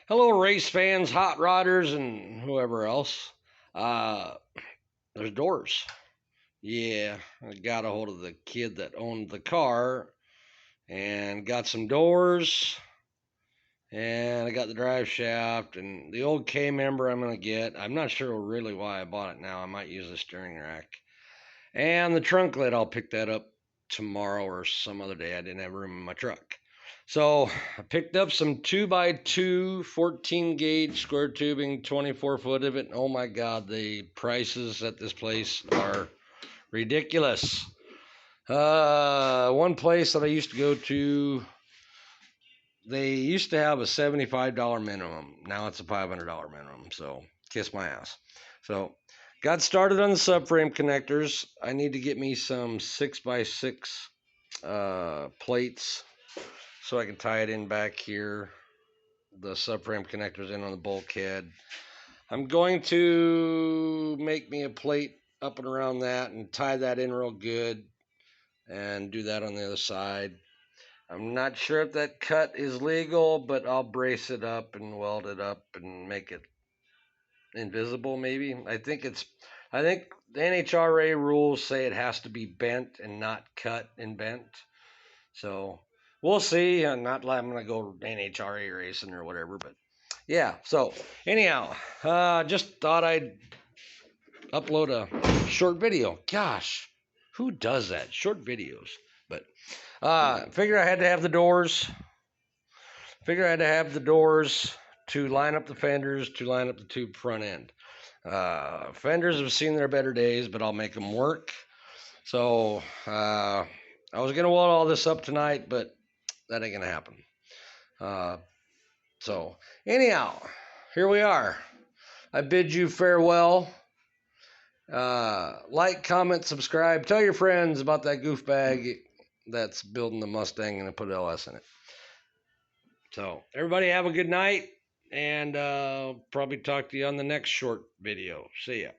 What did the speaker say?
Hello, race fans, hot rodders, and whoever else. Uh, there's doors. Yeah, I got a hold of the kid that owned the car and got some doors. And I got the drive shaft and the old K member I'm going to get. I'm not sure really why I bought it now. I might use the steering rack. And the trunk lid, I'll pick that up tomorrow or some other day. I didn't have room in my truck. So I picked up some 2x2 14 gauge square tubing, 24 foot of it. Oh my God, the prices at this place are ridiculous. One place that I used to go to, they used to have a $75 minimum. Now it's a $500 minimum. So kiss my ass. So got started on the subframe connectors. I need to get me some 6x6 plates so I can tie it in back here. The subframe connectors in on the bulkhead. I'm going to make me a plate up and around that and tie that in real good and do that on the other side. I'm not sure if that cut is legal, but I'll brace it up and weld it up and make it invisible maybe. I think the NHRA rules say it has to be bent and not cut and bent. So we'll see. I'm going to go NHRA racing or whatever, but yeah. So anyhow, just thought I'd upload a short video. Gosh, who does that? Short videos. But figure I had to have the doors. Figure I had to have the doors to line up the fenders, to line up the tube front end. Fenders have seen their better days, but I'll make them work. So I was going to weld all this up tonight, but that ain't going to happen. So anyhow, here we are. I bid you farewell. Like, comment, subscribe. Tell your friends about that goof bag that's building the Mustang and I put LS in it. So everybody have a good night, and probably talk to you on the next short video. See ya.